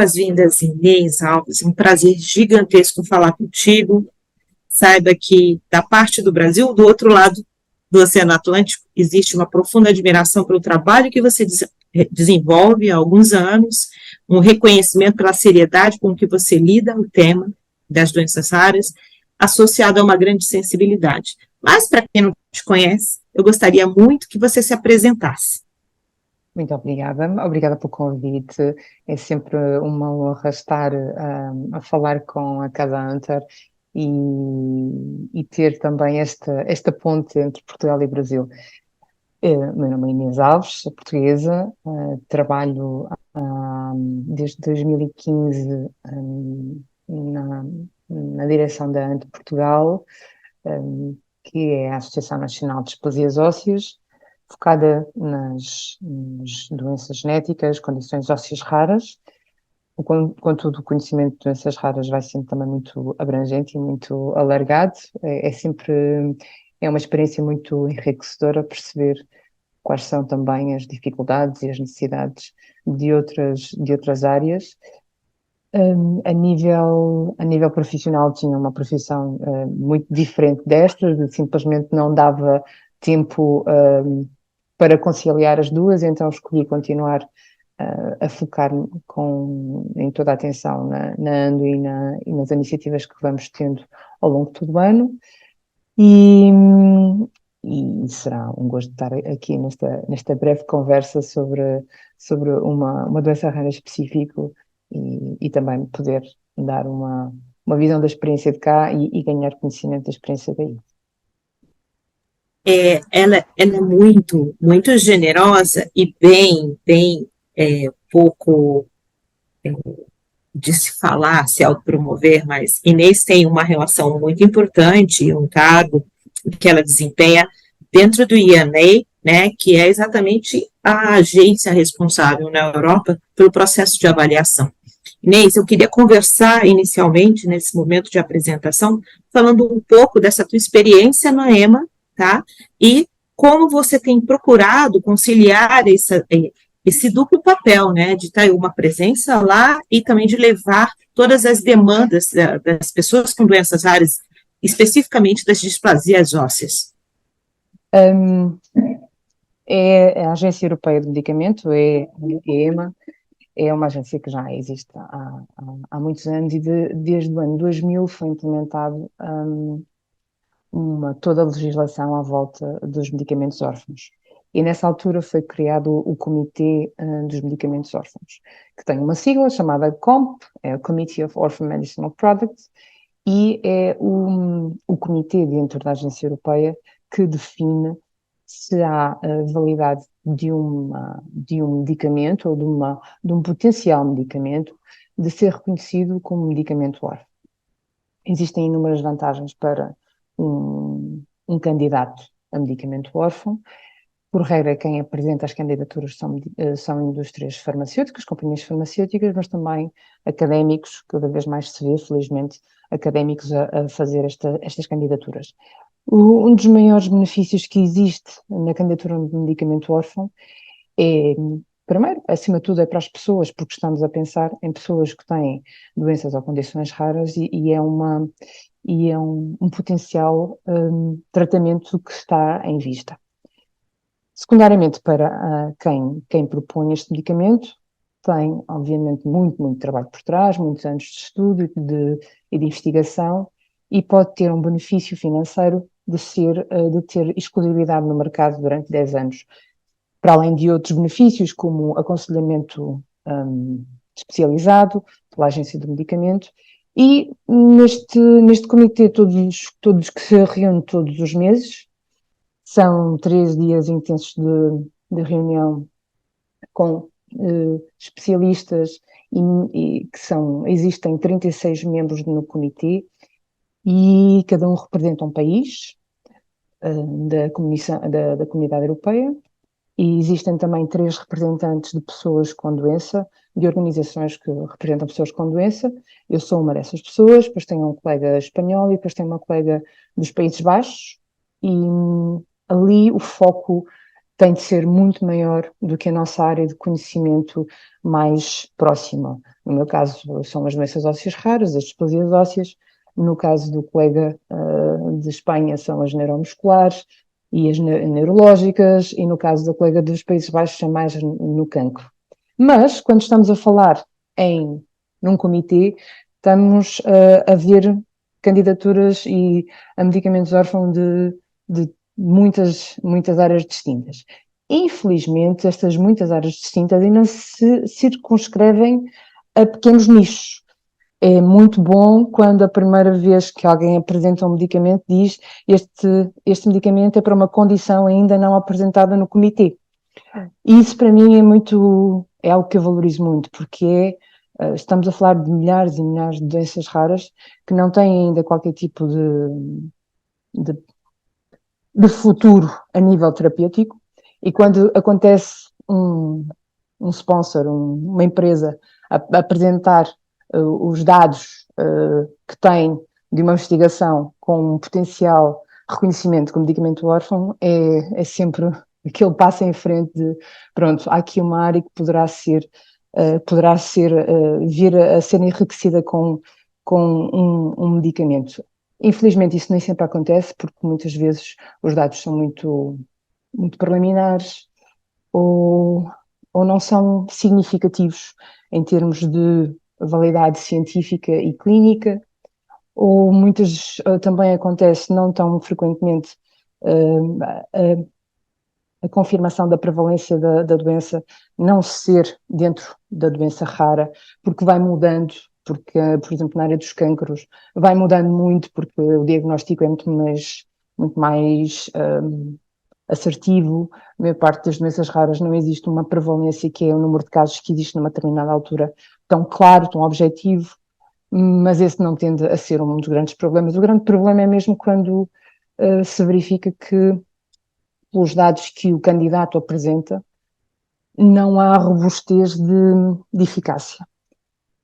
boas-vindas, Inês Alves. É um prazer gigantesco falar contigo. Saiba que, da parte do Brasil, do outro lado do Oceano Atlântico, existe uma profunda admiração pelo trabalho que você desenvolve há alguns anos, um reconhecimento pela seriedade com que você lida o tema das doenças raras, associado a uma grande sensibilidade. Mas, para quem não te conhece, eu gostaria muito que você se apresentasse. Muito obrigada pelo convite. É sempre uma honra estar a falar com a Casa Hunter e ter também esta ponte entre Portugal e Brasil. Meu nome é Inês Alves, sou portuguesa, trabalho desde 2015 na, na direção da Hunter Portugal, que é a Associação Nacional de Displasias Ósseas, focada nas doenças genéticas, condições ósseas raras. Contudo, o conhecimento de doenças raras vai sendo também muito abrangente e muito alargado. É uma experiência muito enriquecedora perceber quais são também as dificuldades e as necessidades de outras áreas. A nível profissional tinha uma profissão muito diferente desta, simplesmente não dava tempo para conciliar as duas, então escolhi continuar a focar em toda a atenção na ANDO e nas iniciativas que vamos tendo ao longo de todo o ano. E será um gosto estar aqui nesta breve conversa sobre uma doença rara específica e também poder dar uma visão da experiência de cá e ganhar conhecimento da experiência daí. Ela é muito, muito generosa e bem pouco de se falar, se autopromover, mas Inês tem uma relação muito importante, um cargo que ela desempenha dentro do EMA, né, que é exatamente a agência responsável na Europa pelo processo de avaliação. Inês, eu queria conversar inicialmente, nesse momento de apresentação, falando um pouco dessa tua experiência na EMA, tá? E como você tem procurado conciliar esse duplo papel, né, de ter uma presença lá e também de levar todas as demandas das pessoas com doenças raras, especificamente das displasias ósseas. Um, a Agência Europeia de Medicamento, a EMA, é uma agência que já existe há muitos anos e desde o ano 2000 foi implementado toda a legislação à volta dos medicamentos órfãos. E nessa altura foi criado o Comitê dos Medicamentos Órfãos, que tem uma sigla chamada COMP, é o Committee of Orphan Medicinal Products, e é o comitê dentro da Agência Europeia que define se há validade de um medicamento ou de um potencial medicamento de ser reconhecido como medicamento órfão. Existem inúmeras vantagens para um candidato a medicamento órfão. Por regra, quem apresenta as candidaturas são indústrias farmacêuticas, companhias farmacêuticas, mas também académicos, cada vez mais se vê, felizmente, académicos a fazer estas candidaturas. Um dos maiores benefícios que existe na candidatura de medicamento órfão é, primeiro, acima de tudo, é para as pessoas, porque estamos a pensar em pessoas que têm doenças ou condições raras e é um potencial tratamento que está em vista. Secundariamente, para quem propõe este medicamento, tem, obviamente, muito trabalho por trás, muitos anos de estudo e de investigação, e pode ter um benefício financeiro de ter exclusividade no mercado durante 10 anos, para além de outros benefícios, como aconselhamento especializado pela Agência do Medicamento, e neste comitê, todos que se reúnem todos os meses, são 3 dias intensos de reunião com especialistas existem 36 membros no comitê e cada um representa um país da Comunidade Europeia e existem também 3 representantes de pessoas com doença, de organizações que representam pessoas com doença. Eu sou uma dessas pessoas, depois tenho um colega espanhol e depois tenho uma colega dos Países Baixos e ali o foco tem de ser muito maior do que a nossa área de conhecimento mais próxima. No meu caso, são as doenças ósseas raras, as displasias ósseas. No caso do colega de Espanha, são as neuromusculares e as neurológicas, e no caso da colega dos Países Baixos, é mais no cancro. Mas, quando estamos a falar num comitê, estamos a ver candidaturas e a medicamentos órfãos de muitas áreas distintas. Infelizmente, estas muitas áreas distintas ainda se circunscrevem a pequenos nichos. É muito bom quando a primeira vez que alguém apresenta um medicamento diz este medicamento é para uma condição ainda não apresentada no comitê. E isso para mim é algo que eu valorizo muito, porque estamos a falar de milhares e milhares de doenças raras que não têm ainda qualquer tipo de futuro a nível terapêutico, e quando acontece um sponsor, uma empresa, a apresentar os dados que tem de uma investigação com um potencial reconhecimento como medicamento órfão, é sempre aquele passo em frente de, pronto, há aqui uma área que poderá vir a ser enriquecida com um medicamento. Infelizmente isso nem sempre acontece, porque muitas vezes os dados são muito preliminares ou não são significativos em termos de validade científica e clínica, ou muitas também acontece, não tão frequentemente, a confirmação da prevalência da doença não ser dentro da doença rara, porque vai mudando, porque, por exemplo, na área dos cancros, vai mudando muito, porque o diagnóstico é muito mais assertivo. A maior parte das doenças raras não existe uma prevalência, que é o número de casos que existe numa determinada altura, tão claro, tão objetivo, mas esse não tende a ser um dos grandes problemas. O grande problema é mesmo quando se verifica que, pelos dados que o candidato apresenta, não há robustez de eficácia.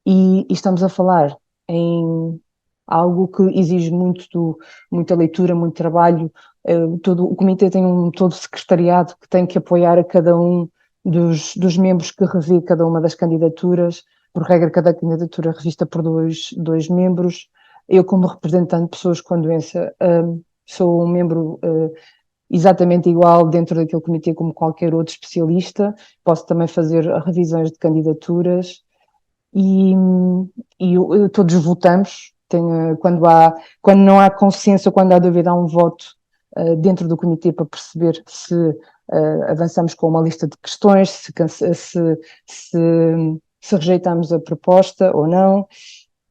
E estamos a falar em algo que exige muita leitura, muito trabalho. O comitê tem todo secretariado que tem que apoiar a cada um dos membros que revê cada uma das candidaturas. Por regra, cada candidatura é revista por dois membros. Eu, como representante de pessoas com doença, sou um membro exatamente igual dentro daquele comitê como qualquer outro especialista. Posso também fazer revisões de candidaturas e todos votamos. Quando não há consenso, quando há dúvida, há um voto dentro do comitê para perceber se avançamos com uma lista de questões, se rejeitamos a proposta ou não.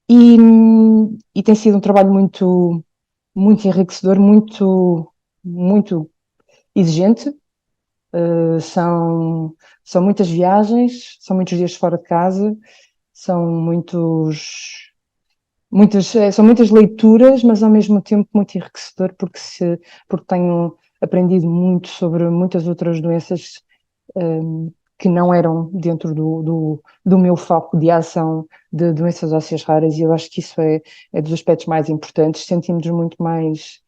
E tem sido um trabalho muito enriquecedor, muito exigente. São muitas viagens, são muitos dias fora de casa, são muitas leituras, mas ao mesmo tempo muito enriquecedor, porque tenho aprendido muito sobre muitas outras doenças que não eram dentro do meu foco de ação de doenças ósseas raras, e eu acho que isso é dos aspectos mais importantes. Sentimos-nos muito mais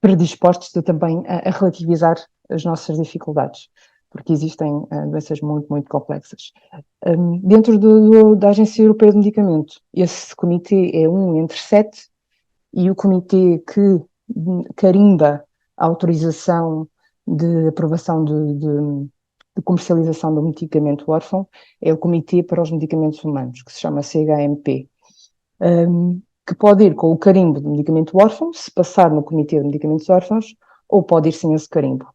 predispostos também a relativizar as nossas dificuldades, porque existem doenças muito complexas. Dentro da Agência Europeia de Medicamento, esse comitê é um entre 7, e o comitê que carimba a autorização de aprovação de comercialização do medicamento órfão é o Comitê para os Medicamentos Humanos, que se chama CHMP, que pode ir com o carimbo de medicamento órfão, se passar no Comitê de Medicamentos Órfãos, ou pode ir sem esse carimbo.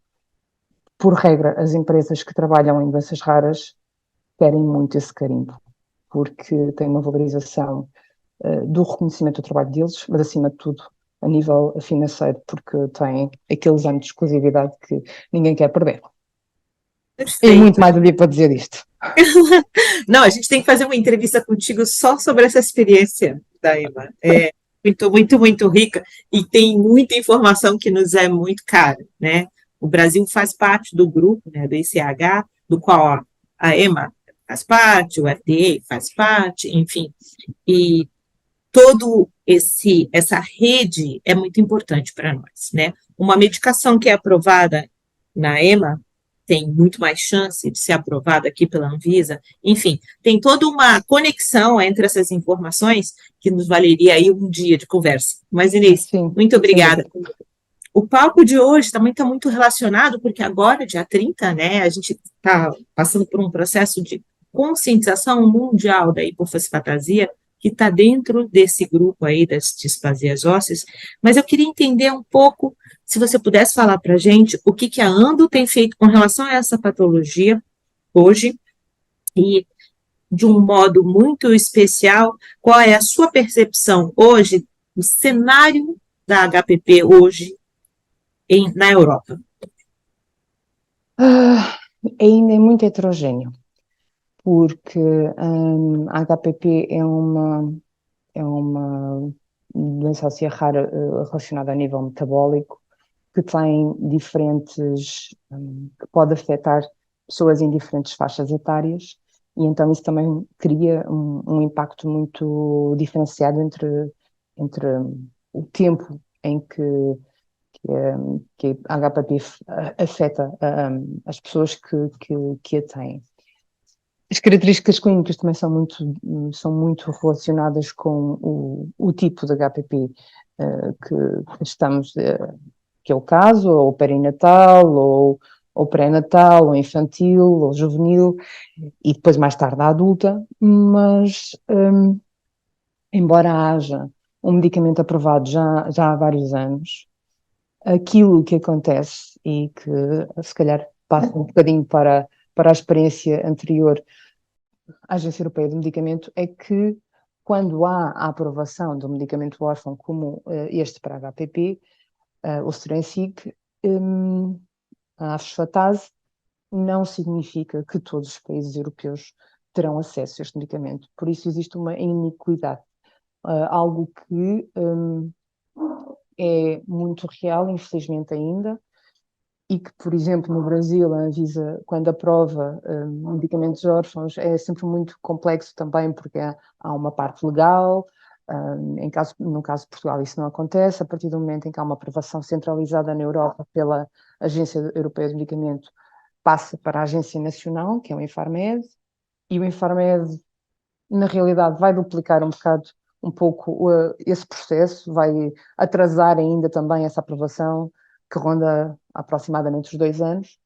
Por regra, as empresas que trabalham em doenças raras querem muito esse carimbo, porque tem uma valorização do reconhecimento do trabalho deles, mas acima de tudo a nível financeiro, porque tem aqueles anos de exclusividade que ninguém quer perder. Perfeito. E muito mais havia para dizer isto. Não, a gente tem que fazer uma entrevista contigo só sobre essa experiência, Daima. É muito rica, e tem muita informação que nos é muito cara, né? O Brasil faz parte do grupo, né, do ICH, do qual a EMA faz parte, o FDA faz parte, enfim, e essa rede é muito importante para nós, né? uma medicação que é aprovada na EMA tem muito mais chance de ser aprovada aqui pela Anvisa. Enfim, tem toda uma conexão entre essas informações que nos valeria aí um dia de conversa. Mas, Inês, Sim, muito sem dúvida. obrigada. O papo de hoje também está muito relacionado, porque agora, dia 30, né, a gente está passando por um processo de conscientização mundial da hipofosfatasia, que está dentro desse grupo aí das displasias ósseas, mas eu queria entender um pouco, se você pudesse falar para a gente, o que a Ando tem feito com relação a essa patologia hoje, e de um modo muito especial, qual é a sua percepção hoje do cenário da HPP hoje na Europa? Ah, ainda é muito heterogéneo, porque a HPP é uma doença óssea rara relacionada a nível metabólico, que tem diferentes, que pode afetar pessoas em diferentes faixas etárias, e então isso também cria um impacto muito diferenciado entre o tempo em que a HPV afeta as pessoas que a têm. As características clínicas também são muito relacionadas com o tipo de HPV que estamos, que é o caso, ou perinatal, ou pré-natal, ou infantil, ou juvenil, e depois mais tarde a adulta, mas embora haja um medicamento aprovado já há vários anos, aquilo que acontece e que se calhar passa um bocadinho para a experiência anterior à Agência Europeia do Medicamento é que quando há a aprovação de um medicamento órfão como este para HPP, o Strensiq, a fosfatase, não significa que todos os países europeus terão acesso a este medicamento. Por isso existe uma iniquidade, algo que é muito real, infelizmente ainda, e que, por exemplo, no Brasil, a Anvisa, quando aprova medicamentos órfãos, é sempre muito complexo também, porque há uma parte legal, no caso de Portugal isso não acontece, a partir do momento em que há uma aprovação centralizada na Europa pela Agência Europeia de Medicamento, passa para a Agência Nacional, que é o Infarmed, e o Infarmed, na realidade, vai duplicar um pouco esse processo, vai atrasar ainda também essa aprovação, que ronda aproximadamente os 2 anos.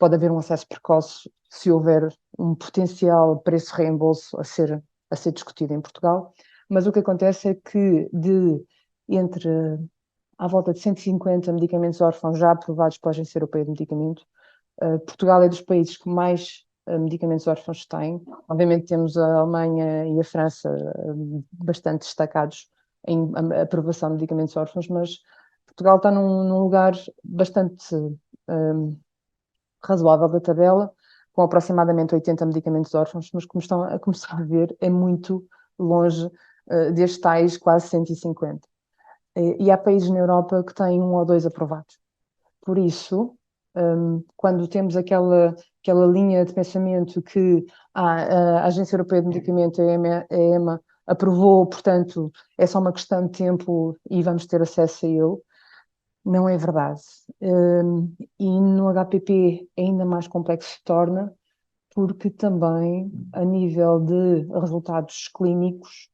Pode haver um acesso precoce se houver um potencial para esse reembolso a ser discutido em Portugal, mas o que acontece é que entre à volta de 150 medicamentos órfãos já aprovados pela Agência Europeia de Medicamento, Portugal é dos países que mais medicamentos órfãos têm. Obviamente temos a Alemanha e a França bastante destacados em aprovação de medicamentos órfãos, mas Portugal está num lugar bastante razoável da tabela, com aproximadamente 80 medicamentos órfãos, mas como estão a começar a ver, é muito longe destes tais quase 150. E há países na Europa que têm um ou dois aprovados. Por isso, quando temos aquela linha de pensamento que a Agência Europeia de Medicamento, a EMA, aprovou, portanto, é só uma questão de tempo e vamos ter acesso a ele, não é verdade. E no HPP ainda mais complexo se torna, porque também, a nível de resultados clínicos,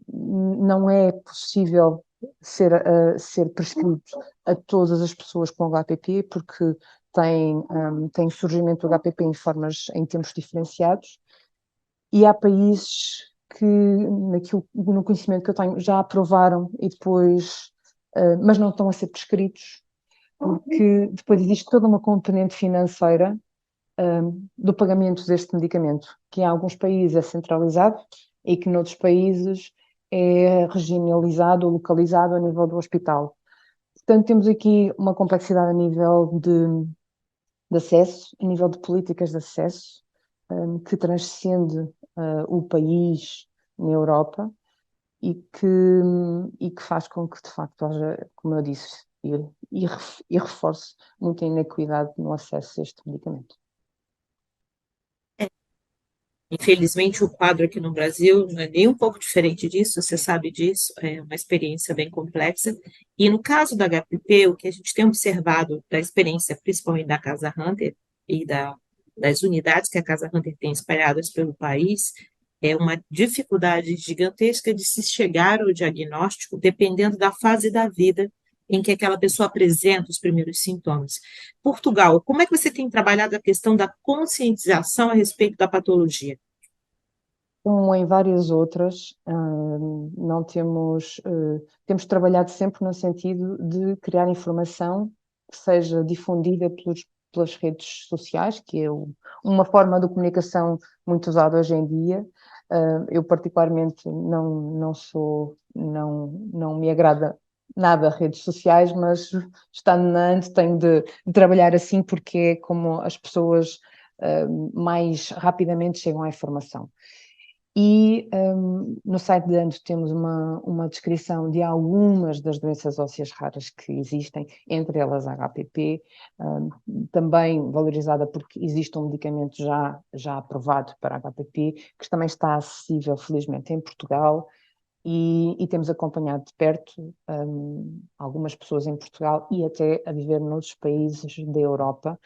não é possível ser prescrito a todas as pessoas com HPP, porque tem surgimento do HPP em tempos diferenciados, e há países que, no conhecimento que eu tenho, já aprovaram e depois, mas não estão a ser prescritos, porque depois existe toda uma componente financeira do pagamento deste medicamento, que em alguns países é centralizado e que noutros países é regionalizado ou localizado a nível do hospital. Portanto, temos aqui uma complexidade a nível de acesso, a nível de políticas de acesso, que transcende o país na Europa e que faz com que, de facto, haja, como eu disse, e reforce muita inequidade no acesso a este medicamento. Infelizmente, o quadro aqui no Brasil não é nem um pouco diferente disso, você sabe disso, é uma experiência bem complexa. E no caso da HPP, o que a gente tem observado da experiência, principalmente da Casa Hunter e das unidades que a Casa Hunter tem espalhadas pelo país, é uma dificuldade gigantesca de se chegar ao diagnóstico, dependendo da fase da vida em que aquela pessoa apresenta os primeiros sintomas. Portugal, como é que você tem trabalhado a questão da conscientização a respeito da patologia? Como em várias outras, não temos, temos trabalhado sempre no sentido de criar informação que seja difundida pelas redes sociais, que é uma forma de comunicação muito usada hoje em dia. Eu particularmente não me agrada nada redes sociais, mas estando na ANT tenho de trabalhar assim porque é como as pessoas mais rapidamente chegam à informação. E no site de ANT temos uma descrição de algumas das doenças ósseas raras que existem, entre elas a HPP, também valorizada porque existe um medicamento já aprovado para a HPP, que também está acessível, felizmente, em Portugal, e temos acompanhado de perto algumas pessoas em Portugal e até a viver noutros países da Europa,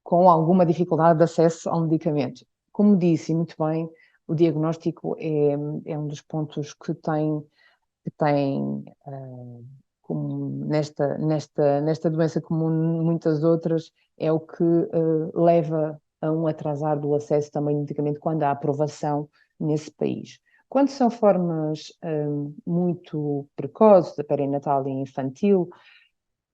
com alguma dificuldade de acesso ao medicamento. Como disse muito bem, o diagnóstico é um dos pontos que tem como nesta doença, como muitas outras, é o que leva a um atrasar do acesso também ao medicamento quando há aprovação nesse país. Quando são formas muito precoces, da perinatal e infantil,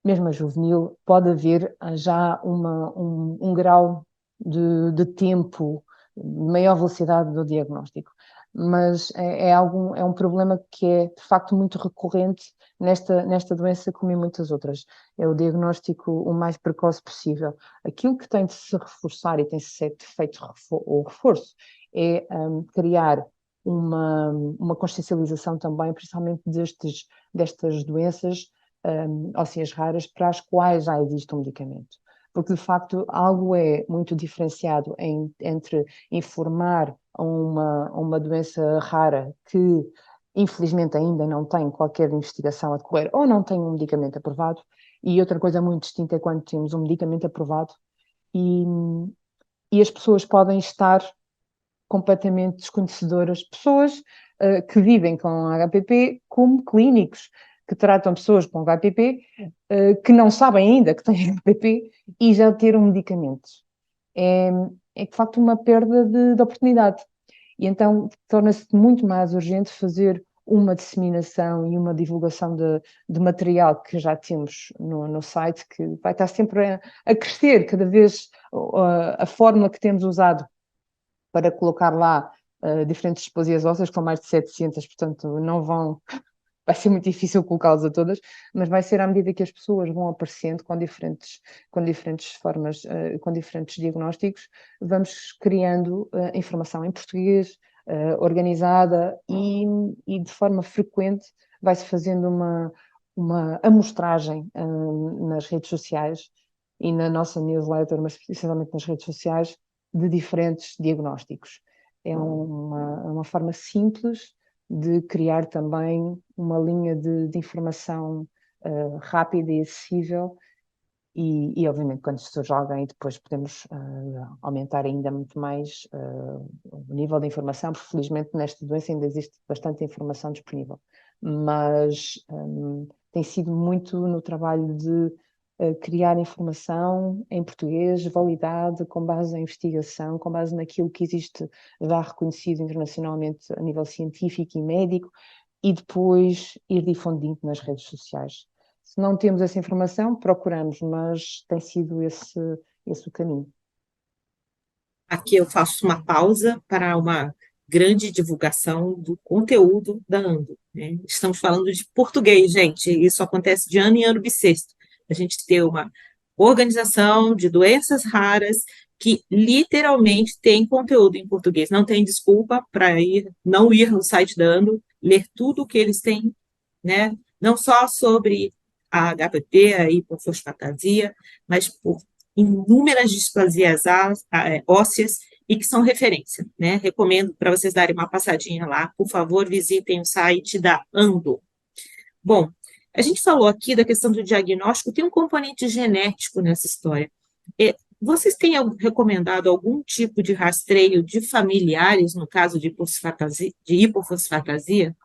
mesmo a juvenil, pode haver já um grau de tempo, de maior velocidade do diagnóstico. Mas é um problema que é, de facto, muito recorrente nesta doença, como em muitas outras. É o diagnóstico o mais precoce possível. Aquilo que tem de se reforçar e tem de ser feito o reforço é criar uma consciencialização também, principalmente destas doenças ósseas raras para as quais já existe um medicamento. Porque, de facto, algo é muito diferenciado entre informar uma doença rara que, infelizmente, ainda não tem qualquer investigação a decorrer ou não tem um medicamento aprovado, e outra coisa muito distinta é quando temos um medicamento aprovado e, e as pessoas podem estar completamente desconhecedoras, pessoas que vivem com HPP como clínicos, que tratam pessoas com HPP, que não sabem ainda que têm HPP e já ter um medicamento. É, é de facto uma perda de oportunidade. E então torna-se muito mais urgente fazer uma disseminação e uma divulgação de material que já temos no site, que vai estar sempre a crescer cada vez a fórmula que temos usado para colocar lá diferentes displasias ósseas, que são mais de 700, portanto não vão, vai ser muito difícil colocá-las a todas, mas vai ser à medida que as pessoas vão aparecendo com diferentes formas, com diferentes diagnósticos, vamos criando informação em português, organizada e de forma frequente vai-se fazendo uma amostragem nas redes sociais e na nossa newsletter, mas especialmente nas redes sociais, de diferentes diagnósticos. É uma forma simples de criar também uma linha de informação rápida e acessível e, obviamente, quando surge alguém, depois podemos aumentar ainda muito mais o nível de informação, porque felizmente nesta doença ainda existe bastante informação disponível. Mas tem sido muito no trabalho de criar informação em português, validade, com base em investigação, com base naquilo que existe já reconhecido internacionalmente a nível científico e médico, e depois ir difundindo nas redes sociais. Se não temos essa informação, procuramos, mas tem sido esse o caminho. Aqui eu faço uma pausa para uma grande divulgação do conteúdo da ANDO, né? Estamos falando de português, gente. Isso acontece de ano em ano bissexto. A gente tem uma organização de doenças raras que literalmente tem conteúdo em português. Não tem desculpa para não ir no site da ANDO, ler tudo o que eles têm, né? Não só sobre a HPP, a hipofosfatasia, mas por inúmeras displasias ósseas e que são referência, né? Recomendo para vocês darem uma passadinha lá, por favor, visitem o site da Ando. Bom, a gente falou aqui da questão do diagnóstico, tem um componente genético nessa história. Vocês têm recomendado algum tipo de rastreio de familiares no caso de hipofosfatasia?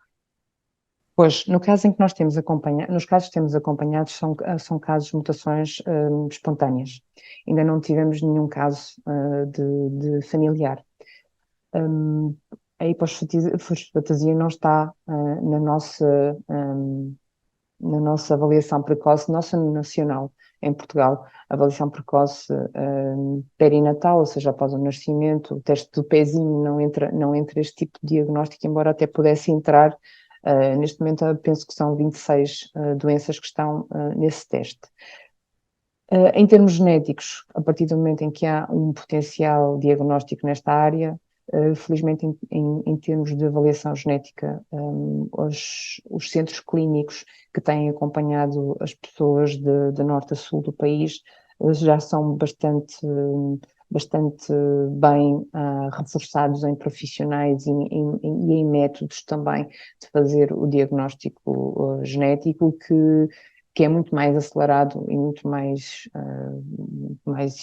Pois, no caso em que nós temos acompanhado, nos casos que temos acompanhados são casos de mutações espontâneas. Ainda não tivemos nenhum caso de familiar. A hipofosfatasia não está na nossa avaliação precoce, nossa nacional, em Portugal. A avaliação precoce perinatal, ou seja, após o nascimento, o teste do pezinho não entra este tipo de diagnóstico, embora até pudesse entrar. Neste momento, penso que são 26 doenças que estão nesse teste. Em termos genéticos, a partir do momento em que há um potencial diagnóstico nesta área, felizmente em termos de avaliação genética, os centros clínicos que têm acompanhado as pessoas de norte a sul do país já são bastante bem reforçados em profissionais e em métodos também de fazer o diagnóstico genético que é muito mais acelerado e muito mais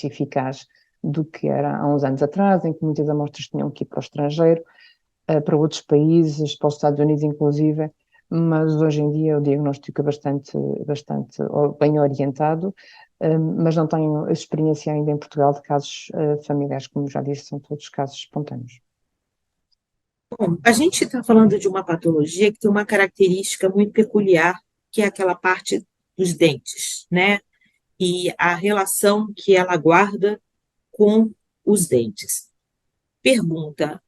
eficaz do que era há uns anos atrás, em que muitas amostras tinham que ir para o estrangeiro, para outros países, para os Estados Unidos inclusive, mas hoje em dia o diagnóstico é bastante bem orientado, mas não tenho experiência ainda em Portugal de casos familiares, como já disse, são todos casos espontâneos. Bom, a gente está falando de uma patologia que tem uma característica muito peculiar, que é aquela parte dos dentes, né? E a relação que ela guarda com os dentes. Pergunta: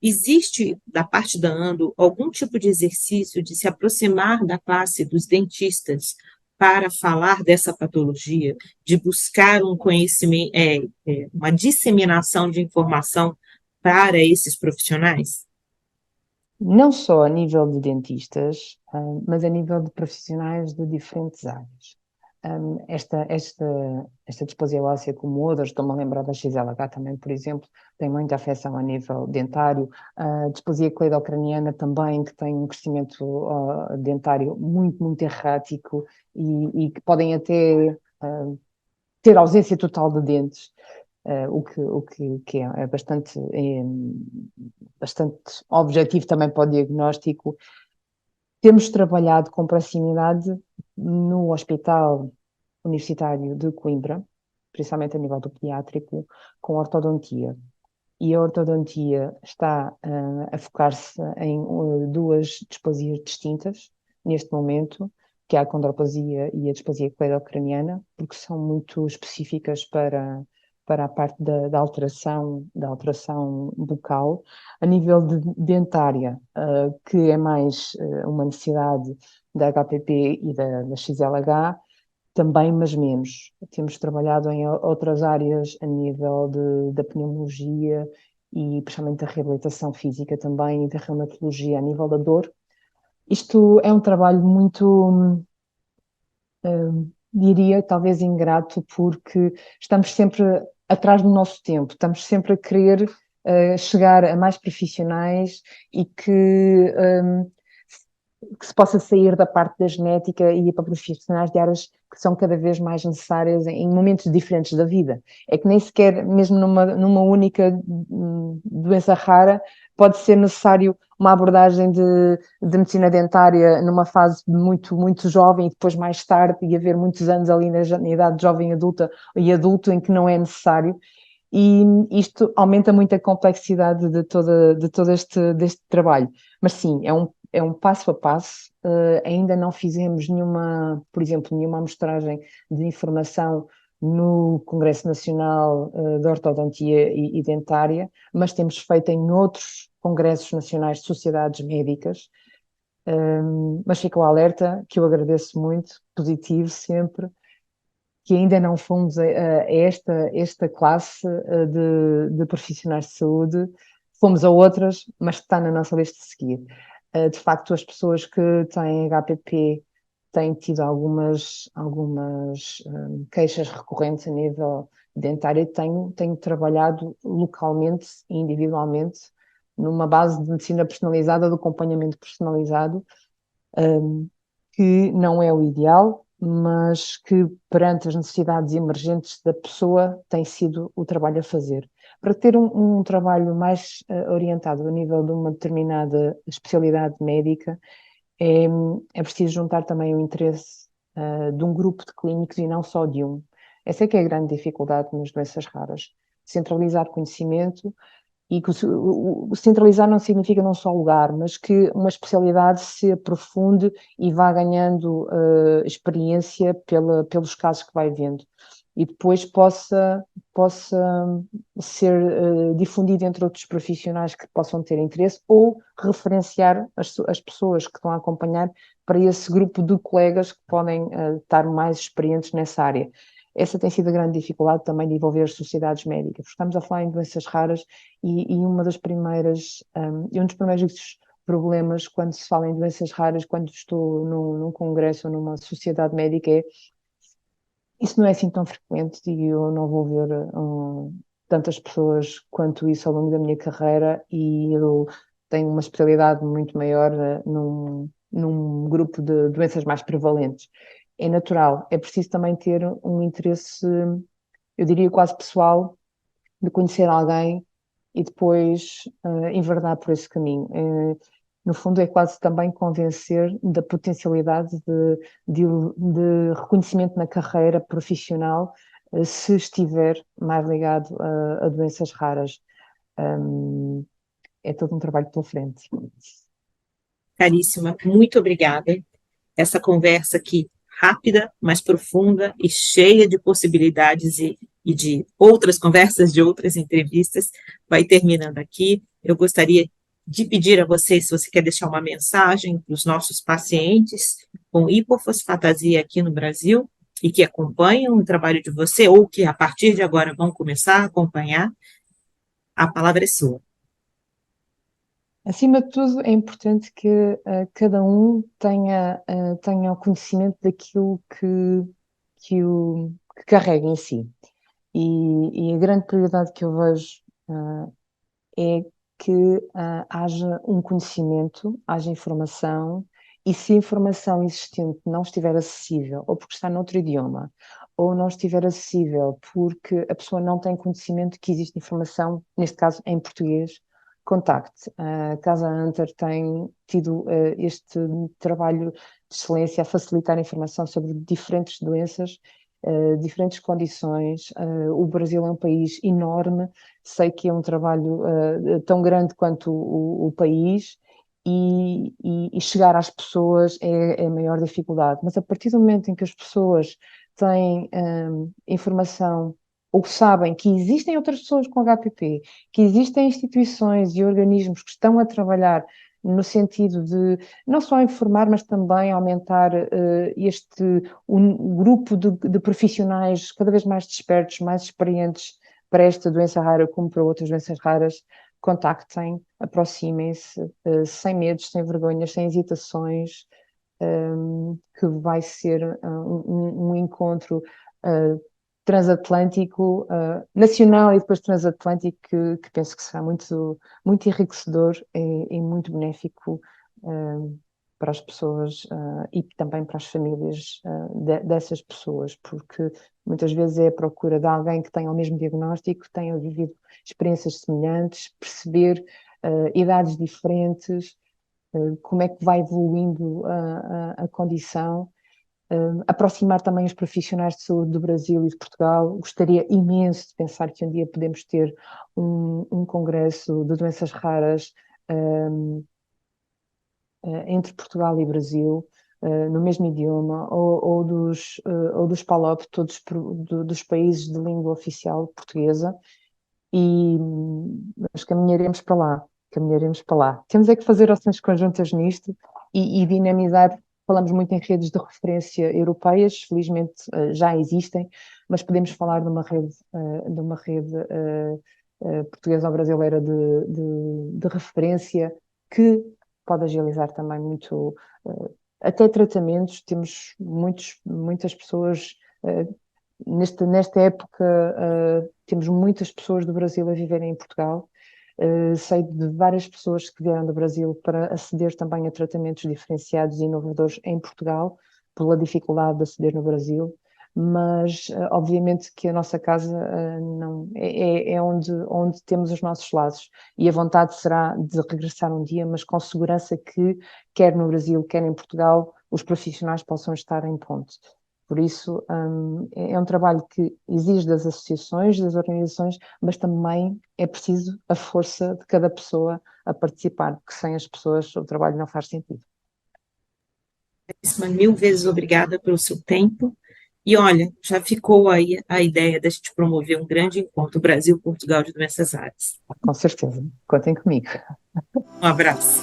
existe, da parte da Ando, algum tipo de exercício de se aproximar da classe dos dentistas para falar dessa patologia, de buscar um conhecimento, uma disseminação de informação para esses profissionais? Não só a nível de dentistas, mas a nível de profissionais de diferentes áreas. Esta displasia óssea, como outras, estou-me a lembrar da XLH também, por exemplo, tem muita afecção a nível dentário. A displasia cleidocraniana também, que tem um crescimento dentário muito, muito errático e que podem até ter ausência total de dentes. O que é bastante objetivo também para o diagnóstico. Temos trabalhado com proximidade no Hospital Universitário de Coimbra, principalmente a nível do pediátrico, com ortodontia. E a ortodontia está a focar-se em duas displasias distintas neste momento, que é a condroplasia e a displasia cleidocraniana, porque são muito específicas para a parte da alteração bucal. A nível de dentária, que é mais uma necessidade da HPP e da XLH, também, mas menos. Temos trabalhado em outras áreas a nível da pneumologia e principalmente da reabilitação física também e da reumatologia a nível da dor. Isto é um trabalho muito, diria, talvez ingrato, porque estamos sempre atrás do nosso tempo, estamos sempre a querer chegar a mais profissionais e que se possa sair da parte da genética e ir para profissionais de áreas que são cada vez mais necessárias em momentos diferentes da vida. É que nem sequer, mesmo numa única doença rara, pode ser necessário uma abordagem de medicina dentária numa fase muito, muito jovem e depois mais tarde e haver muitos anos ali na idade jovem adulta e adulto em que não é necessário. E isto aumenta muito a complexidade de todo deste trabalho. Mas sim, é um passo a passo. Ainda não fizemos por exemplo, nenhuma amostragem de informação no Congresso Nacional de Ortodontia e Dentária, mas temos feito em outros congressos nacionais de sociedades médicas. Mas fica o alerta, que eu agradeço muito, positivo sempre, que ainda não fomos a esta classe de profissionais de saúde, fomos a outras, mas está na nossa lista de seguir. De facto, as pessoas que têm HPP têm tido algumas queixas recorrentes a nível dentária, tenho trabalhado localmente e individualmente numa base de medicina personalizada, de acompanhamento personalizado, que não é o ideal, mas que perante as necessidades emergentes da pessoa tem sido o trabalho a fazer. Para ter um trabalho mais orientado a nível de uma determinada especialidade médica, é, é preciso juntar também o interesse de um grupo de clínicos e não só de um. Essa é que é a grande dificuldade nas doenças raras. Centralizar conhecimento e que o centralizar não significa não só lugar, mas que uma especialidade se aprofunde e vá ganhando experiência pelos casos que vai vendo. E depois possa ser difundido entre outros profissionais que possam ter interesse ou referenciar as pessoas que estão a acompanhar para esse grupo de colegas que podem estar mais experientes nessa área. Essa tem sido a grande dificuldade também de envolver as sociedades médicas. Estamos a falar em doenças raras e uma das primeiras, um dos primeiros problemas quando se fala em doenças raras, quando estou num congresso ou numa sociedade médica, é isso não é assim tão frequente e eu não vou ver tantas pessoas quanto isso ao longo da minha carreira e eu tenho uma especialidade muito maior num grupo de doenças mais prevalentes. É natural, é preciso também ter um interesse, eu diria quase pessoal, de conhecer alguém e depois enverdar por esse caminho. No fundo, é quase também convencer da potencialidade de reconhecimento na carreira profissional se estiver mais ligado a doenças raras. É todo um trabalho pela frente. Caríssima, muito obrigada. Essa conversa aqui rápida, mas profunda e cheia de possibilidades e de outras conversas, de outras entrevistas, vai terminando aqui. Eu gostaria de pedir a você, se você quer deixar uma mensagem para os nossos pacientes com hipofosfatasia aqui no Brasil e que acompanham o trabalho de você ou que a partir de agora vão começar a acompanhar, a palavra é sua. Acima de tudo, é importante que cada um tenha o conhecimento daquilo que carrega em si. E a grande prioridade que eu vejo é que haja um conhecimento, haja informação, e se a informação existente não estiver acessível, ou porque está noutro idioma, ou não estiver acessível porque a pessoa não tem conhecimento que existe informação, neste caso em português, contacte. A Casa Hunter tem tido este trabalho de excelência a facilitar a informação sobre diferentes doenças, diferentes condições. O Brasil é um país enorme, sei que é um trabalho tão grande quanto o país e chegar às pessoas é a maior dificuldade. Mas a partir do momento em que as pessoas têm informação ou sabem que existem outras pessoas com HPP, que existem instituições e organismos que estão a trabalhar no sentido de não só informar, mas também aumentar um grupo de profissionais cada vez mais despertos, mais experientes para esta doença rara como para outras doenças raras, contactem, aproximem-se, sem medos, sem vergonhas, sem hesitações, que vai ser um encontro transatlântico, nacional e depois transatlântico, que penso que será muito enriquecedor e muito benéfico para as pessoas e também para as famílias dessas pessoas, porque muitas vezes é a procura de alguém que tenha o mesmo diagnóstico, que tenha vivido experiências semelhantes, perceber idades diferentes, como é que vai evoluindo a condição, aproximar também os profissionais de saúde do Brasil e de Portugal. Gostaria imenso de pensar que um dia podemos ter um congresso de doenças raras entre Portugal e Brasil, no mesmo idioma, ou dos PALOP, todos dos países de língua oficial portuguesa, e nós caminharemos para lá, caminharemos para lá. Temos é que fazer ações conjuntas nisto e dinamizar. Falamos muito em redes de referência europeias, felizmente já existem, mas podemos falar de uma rede portuguesa ou brasileira de referência que pode agilizar também muito, até tratamentos. Temos muitas pessoas nesta época, temos muitas pessoas do Brasil a viverem em Portugal. Sei de várias pessoas que vieram do Brasil para aceder também a tratamentos diferenciados e inovadores em Portugal, pela dificuldade de aceder no Brasil, mas obviamente que a nossa casa não é onde temos os nossos laços, e a vontade será de regressar um dia, mas com segurança que, quer no Brasil, quer em Portugal, os profissionais possam estar em ponto. Por isso, é um trabalho que exige das associações, das organizações, mas também é preciso a força de cada pessoa a participar, porque sem as pessoas o trabalho não faz sentido. Mil vezes obrigada pelo seu tempo. E olha, já ficou aí a ideia da gente promover um grande encontro Brasil-Portugal de doenças raras. Com certeza. Contem comigo. Um abraço.